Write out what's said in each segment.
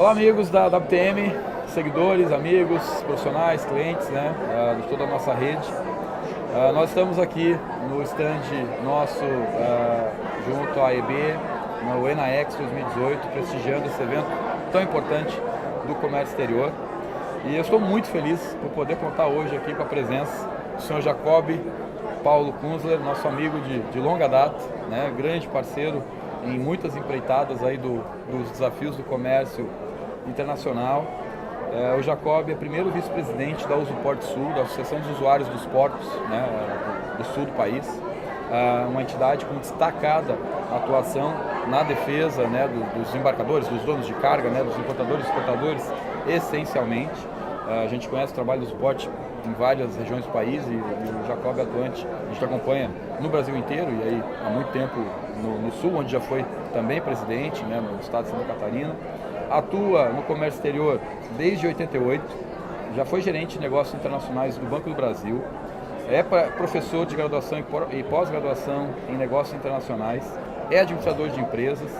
Olá, amigos da WTM, seguidores, amigos, profissionais, clientes, né, de toda a nossa rede. Nós estamos aqui no stand nosso junto à AEB, no ENAEX 2018, prestigiando esse evento tão importante do comércio exterior. E eu estou muito feliz por poder contar hoje aqui com a presença do senhor Jacob Paulo Kunzler, nosso amigo de longa data, né, grande parceiro em muitas empreitadas aí dos desafios do comércio internacional. O Jacob é primeiro vice-presidente da Usuport Sul, da Associação dos Usuários dos Portos, né, do sul do país, uma entidade com destacada atuação na defesa, né, dos embarcadores, dos donos de carga, né, dos importadores e exportadores, essencialmente. A gente conhece o trabalho do Usuport em várias regiões do país e o Jacob é atuante, a gente acompanha no Brasil inteiro e aí há muito tempo no Sul, onde já foi também presidente, né, no estado de Santa Catarina. Atua no comércio exterior desde 88, já foi gerente de negócios internacionais do Banco do Brasil, é professor de graduação e pós-graduação em negócios internacionais, é administrador de empresas,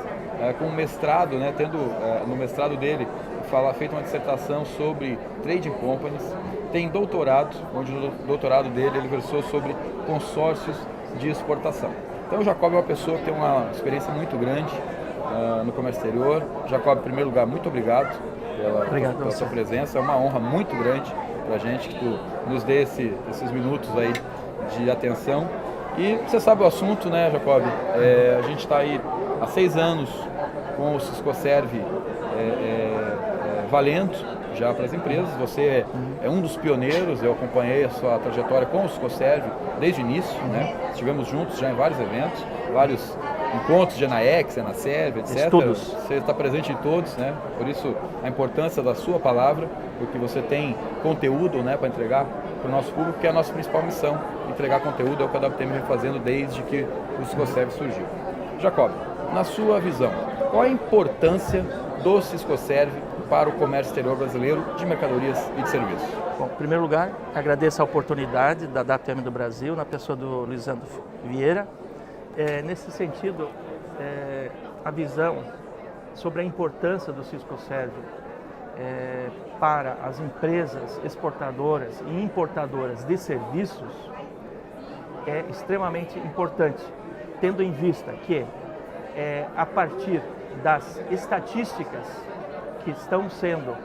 com mestrado, né, tendo no mestrado dele feito uma dissertação sobre trading companies, tem doutorado, onde no doutorado dele ele versou sobre consórcios de exportação. Então o Jacob é uma pessoa que tem uma experiência muito grande no comércio exterior. Jacob, em primeiro lugar, muito obrigado pela sua presença, é uma honra muito grande para a gente que tu nos dê esses minutos aí de atenção. E você sabe o assunto, né, Jacob? A gente está aí há 6 anos com o Siscoserve valendo já para as empresas. Você é um dos pioneiros, eu acompanhei a sua trajetória com o Siscoserve desde o início, né? Estivemos juntos já em vários eventos, vários encontros de ENAEX, ENACERV, etc. Todos. Você está presente em todos, né? Por isso a importância da sua palavra, porque você tem conteúdo, né, para entregar para o nosso público, que é a nossa principal missão, entregar conteúdo, é o que a WTM vem fazendo desde que o Siscoserve surgiu. Jacob, na sua visão, qual a importância do Siscoserve para o comércio exterior brasileiro de mercadorias e de serviços? Bom, em primeiro lugar, agradeço a oportunidade da WTM do Brasil, na pessoa do Luizandro Vieira. Nesse sentido, a visão sobre a importância do Siscoserve para as empresas exportadoras e importadoras de serviços é extremamente importante, tendo em vista que a partir das estatísticas que estão sendo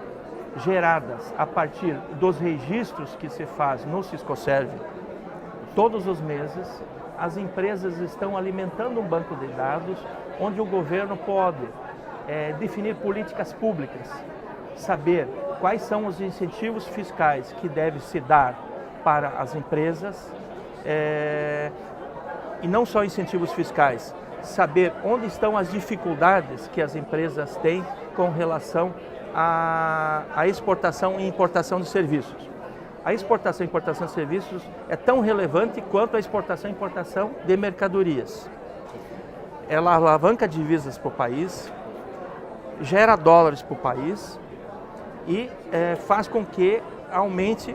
geradas a partir dos registros que se faz no Siscoserve, todos os meses as empresas estão alimentando um banco de dados onde o governo pode definir políticas públicas, saber quais são os incentivos fiscais que devem se dar para as empresas e não só incentivos fiscais, saber onde estão as dificuldades que as empresas têm com relação à exportação e importação de serviços. A exportação e importação de serviços é tão relevante quanto a exportação e importação de mercadorias. Ela alavanca divisas para o país, gera dólares para o país e faz com que aumente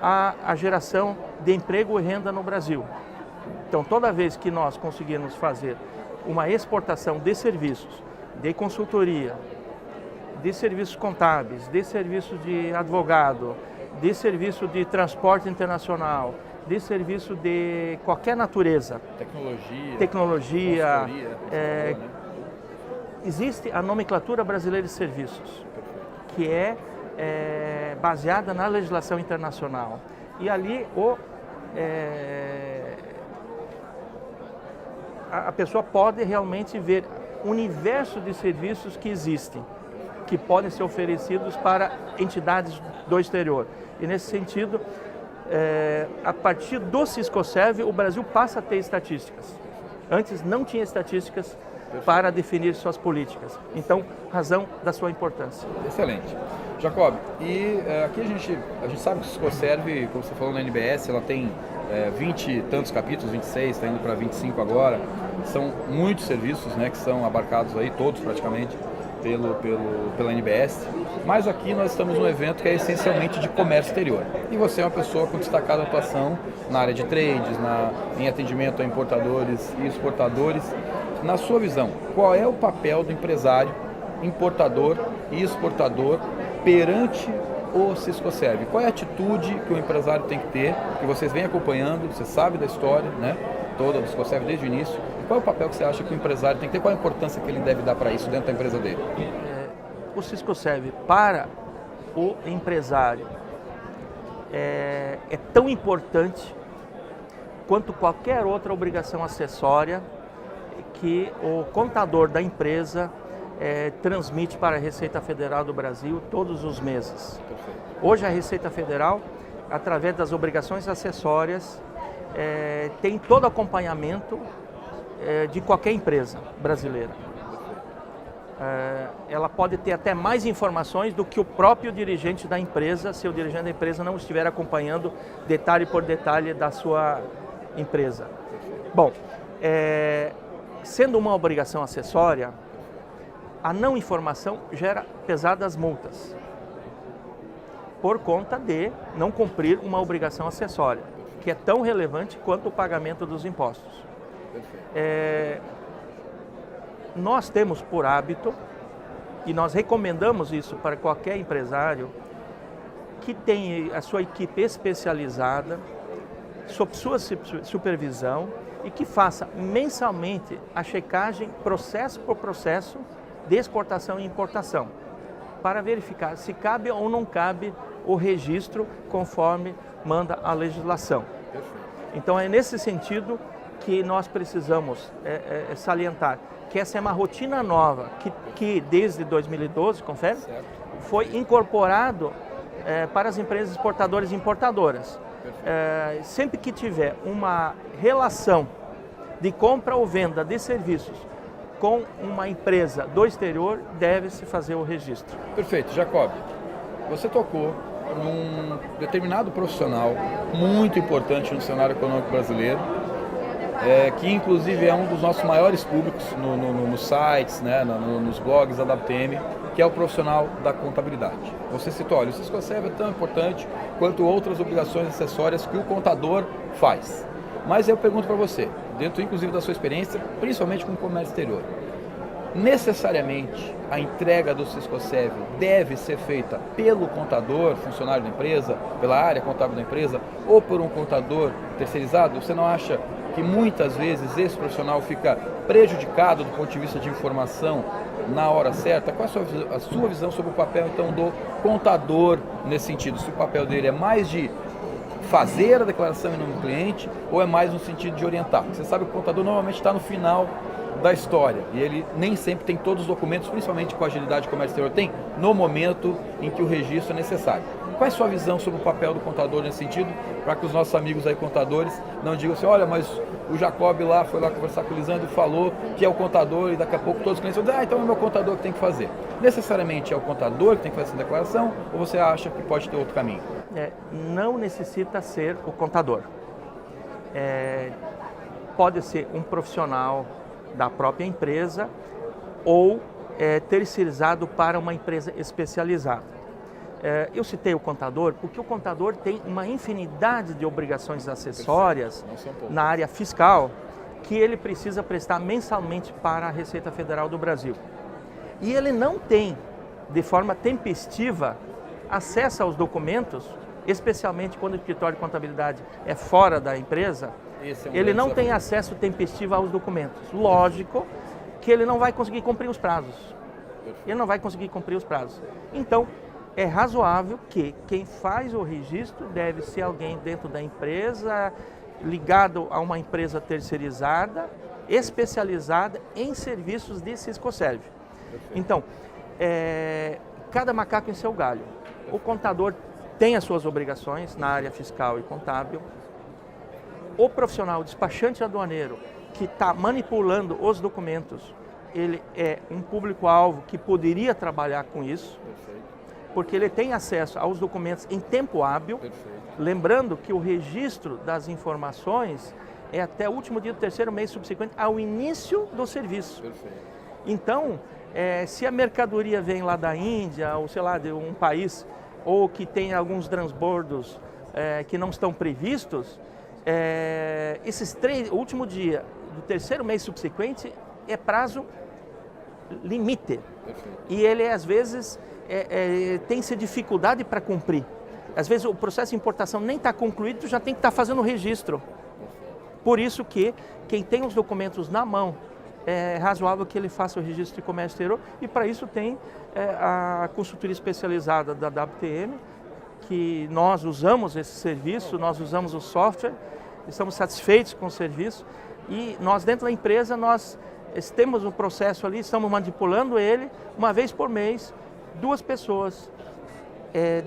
a geração de emprego e renda no Brasil. Então, toda vez que nós conseguirmos fazer uma exportação de serviços, de consultoria, de serviços contábeis, de serviço de advogado, de serviço de transporte internacional, de serviço de qualquer natureza. Tecnologia. Existe a nomenclatura brasileira de serviços, que é baseada na legislação internacional. E ali a pessoa pode realmente ver o universo de serviços que existem, que podem ser oferecidos para entidades do exterior. E nesse sentido, a partir do Siscoserve, o Brasil passa a ter estatísticas. Antes não tinha estatísticas para definir suas políticas. Então, razão da sua importância. Excelente. Jacob, e aqui a gente sabe que o Siscoserve, como você falou na NBS, ela tem 20 e tantos capítulos, 26, está indo para 25 agora. São muitos serviços, né, que são abarcados aí, todos praticamente, pela NBS. Mas aqui nós estamos num evento que é essencialmente de comércio exterior. E você é uma pessoa com destacada atuação na área de trades, em atendimento a importadores e exportadores. Na sua visão, qual é o papel do empresário importador e exportador perante o Siscoserv? Qual é a atitude que o empresário tem que ter, que vocês vêm acompanhando, você sabe da história, né, toda do Siscoserv desde o início, e qual é o papel que você acha que o empresário tem que ter, qual a importância que ele deve dar para isso dentro da empresa dele? O Siscoserv para o empresário é tão importante quanto qualquer outra obrigação acessória que o contador da empresa transmite para a Receita Federal do Brasil todos os meses. Hoje a Receita Federal, através das obrigações acessórias, tem todo acompanhamento de qualquer empresa brasileira. Ela pode ter até mais informações do que o próprio dirigente da empresa, se o dirigente da empresa não estiver acompanhando detalhe por detalhe da sua empresa. Bom, sendo uma obrigação acessória, a não informação gera pesadas multas por conta de não cumprir uma obrigação acessória, que é tão relevante quanto o pagamento dos impostos. Nós temos por hábito, e nós recomendamos isso para qualquer empresário, que tenha a sua equipe especializada, sob sua supervisão, e que faça mensalmente a checagem, processo por processo, de exportação e importação, para verificar se cabe ou não cabe o registro conforme manda a legislação. Então é nesse sentido que nós precisamos salientar que essa é uma rotina nova, que desde 2012, confere, foi incorporado para as empresas exportadoras e importadoras. Sempre que tiver uma relação de compra ou venda de serviços com uma empresa do exterior, deve-se fazer o registro. Perfeito. Jacob, você tocou num determinado profissional muito importante no cenário econômico brasileiro, que inclusive é um dos nossos maiores públicos nos sites, né, nos blogs da WTM, que é o profissional da contabilidade. Você citou, olha, o Siscoserv é tão importante quanto outras obrigações acessórias que o contador faz. Mas eu pergunto para você, dentro inclusive da sua experiência, principalmente com o comércio exterior, necessariamente a entrega do Siscoserv deve ser feita pelo contador, funcionário da empresa, pela área contábil da empresa, ou por um contador terceirizado? Você não acha que muitas vezes esse profissional fica prejudicado do ponto de vista de informação na hora certa? Qual é a sua visão sobre o papel então do contador nesse sentido? Se o papel dele é mais de fazer a declaração em nome do cliente ou é mais no sentido de orientar? Você sabe que o contador normalmente está no final da história e ele nem sempre tem todos os documentos, principalmente com a agilidade de comércio exterior, tem no momento em que o registro é necessário. Qual é a sua visão sobre o papel do contador nesse sentido, para que os nossos amigos aí contadores não digam assim, olha, mas o Jacob lá foi lá conversar com o Lisandro e falou que é o contador e daqui a pouco todos os clientes vão dizer, então é o meu contador que tem que fazer. Necessariamente é o contador que tem que fazer essa declaração ou você acha que pode ter outro caminho? Não necessita ser o contador. Pode ser um profissional da própria empresa ou terceirizado para uma empresa especializada. Eu citei o contador porque o contador tem uma infinidade de obrigações acessórias na área fiscal que ele precisa prestar mensalmente para a Receita Federal do Brasil. E ele não tem, de forma tempestiva, acesso aos documentos, especialmente quando o escritório de contabilidade é fora da empresa, ele não tem acesso tempestivo aos documentos. Lógico que ele não vai conseguir cumprir os prazos. Ele não vai conseguir cumprir os prazos. Então, é razoável que quem faz o registro deve ser alguém dentro da empresa, ligado a uma empresa terceirizada, especializada em serviços de Siscoserv. Então, cada macaco em seu galho. O contador tem as suas obrigações na área fiscal e contábil. O profissional despachante aduaneiro que está manipulando os documentos, ele é um público-alvo que poderia trabalhar com isso, porque ele tem acesso aos documentos em tempo hábil. Lembrando que o registro das informações é até o último dia do terceiro mês subsequente ao início do serviço. Então, se a mercadoria vem lá da Índia, ou sei lá, de um país, ou que tem alguns transbordos que não estão previstos, o último dia do terceiro mês subsequente é prazo limite. Perfeito. E ele, às vezes, tem-se dificuldade para cumprir. Às vezes o processo de importação nem está concluído, tu já tem que estar fazendo o registro. Por isso que quem tem os documentos na mão, é razoável que ele faça o registro de comércio exterior, e para isso tem a consultoria especializada da WTM, que nós usamos esse serviço, nós usamos o software, estamos satisfeitos com o serviço, e nós dentro da empresa, nós temos um processo ali, estamos manipulando ele uma vez por mês, 2 pessoas,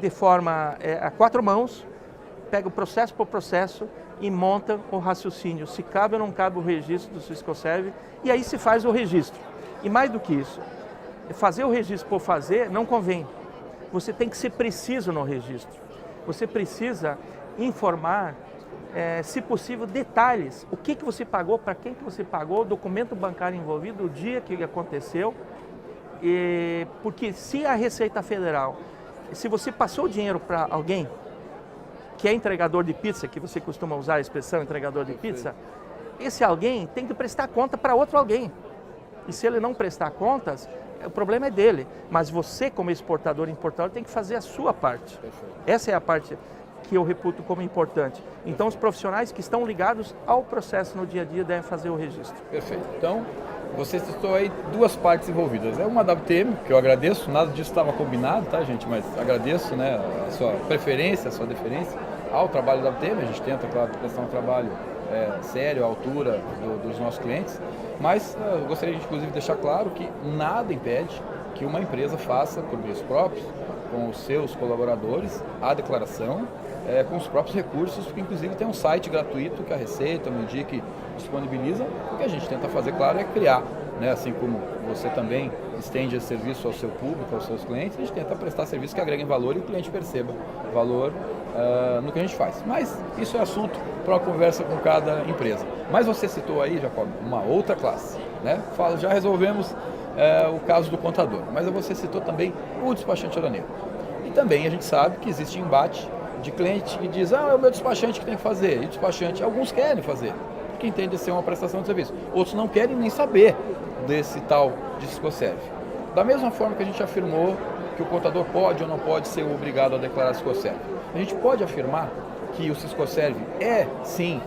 de forma a 4 mãos, pega o processo por processo e monta o raciocínio, se cabe ou não cabe o registro do Siscoserv, e aí se faz o registro. E mais do que isso, fazer o registro por fazer não convém. Você tem que ser preciso no registro. Você precisa informar, se possível, detalhes. O que você pagou, para quem que você pagou, o documento bancário envolvido, o dia que aconteceu. Porque se a Receita Federal, se você passou o dinheiro para alguém que é entregador de pizza, que você costuma usar a expressão entregador de pizza, esse alguém tem que prestar conta para outro alguém. E se ele não prestar contas, o problema é dele. Mas você, como exportador e importador, tem que fazer a sua parte. Essa é a parte que eu reputo como importante. Então, os profissionais que estão ligados ao processo no dia a dia devem fazer o registro. Perfeito. Então, você citou aí 2 partes envolvidas. É uma da WTM, que eu agradeço, nada disso estava combinado, tá, gente? Mas agradeço, né, a sua preferência, a sua deferência ao trabalho da WTM. A gente tenta, claro, prestar um trabalho sério, à altura dos nossos clientes. Mas eu gostaria de, inclusive, deixar claro que nada impede que uma empresa faça, por meios próprios, com os seus colaboradores, a declaração, com os próprios recursos, porque inclusive tem um site gratuito que a Receita, o Mundic disponibiliza. O que a gente tenta fazer, claro, é criar, né? Assim como você também estende esse serviço ao seu público, aos seus clientes, a gente tenta prestar serviços que agreguem valor e o cliente perceba valor no que a gente faz. Mas isso é assunto para uma conversa com cada empresa. Mas você citou aí, Jacob, uma outra classe, né? Já resolvemos o caso do contador, mas você citou também o despachante aduaneiro. E também a gente sabe que existe embate de cliente que diz, é o meu despachante que tem que fazer, e o despachante, alguns querem fazer, porque entende ser uma prestação de serviço, outros não querem nem saber desse tal de Siscoserv. Da mesma forma que a gente afirmou que o contador pode ou não pode ser obrigado a declarar Siscoserv, a gente pode afirmar que o Siscoserv é, sim,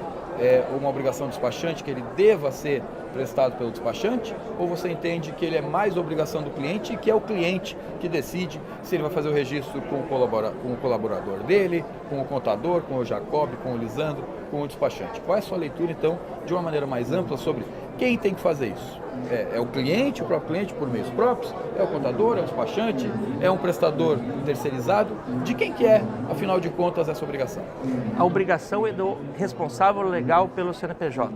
uma obrigação do despachante, que ele deva ser prestado pelo despachante, ou você entende que ele é mais obrigação do cliente e que é o cliente que decide se ele vai fazer o registro com o colaborador dele, com o contador, com o Jacob, com o Lisandro, com o despachante? Qual é a sua leitura, então, de uma maneira mais ampla sobre quem tem que fazer isso? É o cliente, o próprio cliente por meios próprios? É o contador, é o despachante? É um prestador terceirizado? De quem que é, afinal de contas, essa obrigação? A obrigação é do responsável legal pelo CNPJ.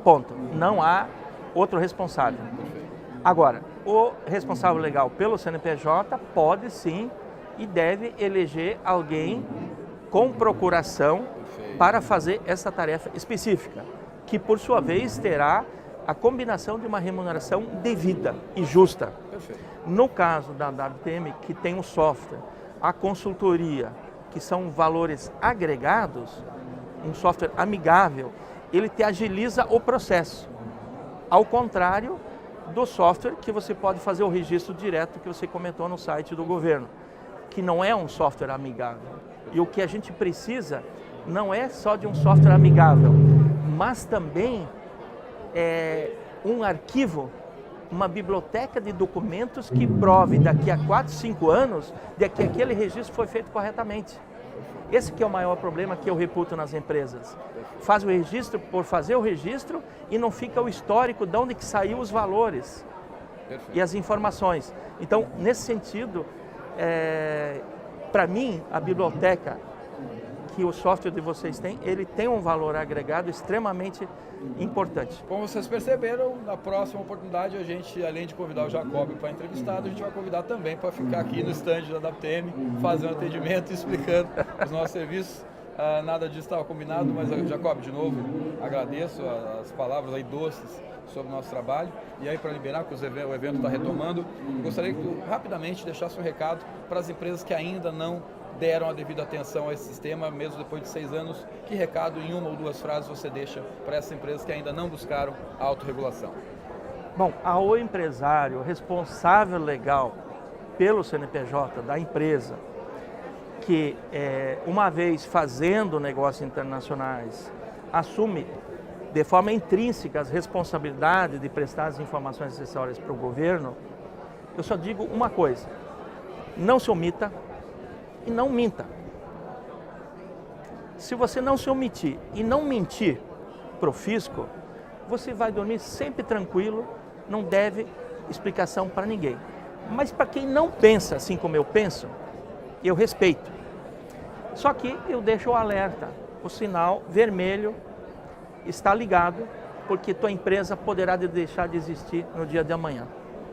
Ponto. Não há outro responsável. Agora, o responsável legal pelo CNPJ pode sim e deve eleger alguém com procuração para fazer essa tarefa específica, que por sua vez terá a combinação de uma remuneração devida e justa. No caso da WTM, que tem um software, a consultoria, que são valores agregados, um software amigável, ele te agiliza o processo. Ao contrário do software que você pode fazer o registro direto que você comentou no site do governo, que não é um software amigável. E o que a gente precisa não é só de um software amigável, mas também um arquivo, uma biblioteca de documentos que prove daqui a 4, 5 anos de que aquele registro foi feito corretamente. Esse que é o maior problema que eu reputo nas empresas. Faz o registro por fazer o registro e não fica o histórico de onde que saiu os valores e as informações. Então, nesse sentido, para mim, a biblioteca que o software de vocês tem, ele tem um valor agregado extremamente importante. Como vocês perceberam, na próxima oportunidade a gente, além de convidar o Jacob para entrevistado, a gente vai convidar também para ficar aqui no stand da WTM, fazendo atendimento e explicando os nossos serviços. Nada disso estava combinado, mas Jacob, de novo, agradeço as palavras aí doces sobre o nosso trabalho. E aí, para liberar, que o evento está retomando, gostaria que tu rapidamente deixasse um recado para as empresas que ainda não deram a devida atenção a esse sistema, mesmo depois de 6 anos. Que recado, em 1 ou 2 frases, você deixa para essas empresas que ainda não buscaram a autorregulação? Bom, ao empresário responsável legal pelo CNPJ da empresa, que uma vez fazendo negócios internacionais, assume de forma intrínseca as responsabilidades de prestar as informações necessárias para o governo, eu só digo uma coisa: não se omita e não minta. Se você não se omitir e não mentir para o fisco, você vai dormir sempre tranquilo, não deve explicação para ninguém. Mas para quem não pensa assim como eu penso, eu respeito. Só que eu deixo o alerta, o sinal vermelho está ligado, porque tua empresa poderá deixar de existir no dia de amanhã.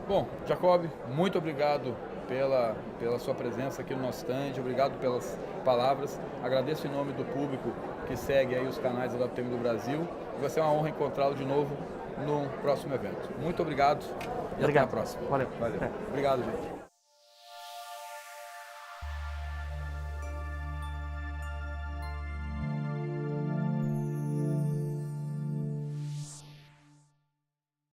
Bom, Jacob, muito obrigado pela sua presença aqui no nosso stand, obrigado pelas palavras, agradeço em nome do público que segue aí os canais da WTM do Brasil, e vai ser uma honra encontrá-lo de novo no próximo evento. Muito obrigado e até a próxima. Valeu. Obrigado, gente.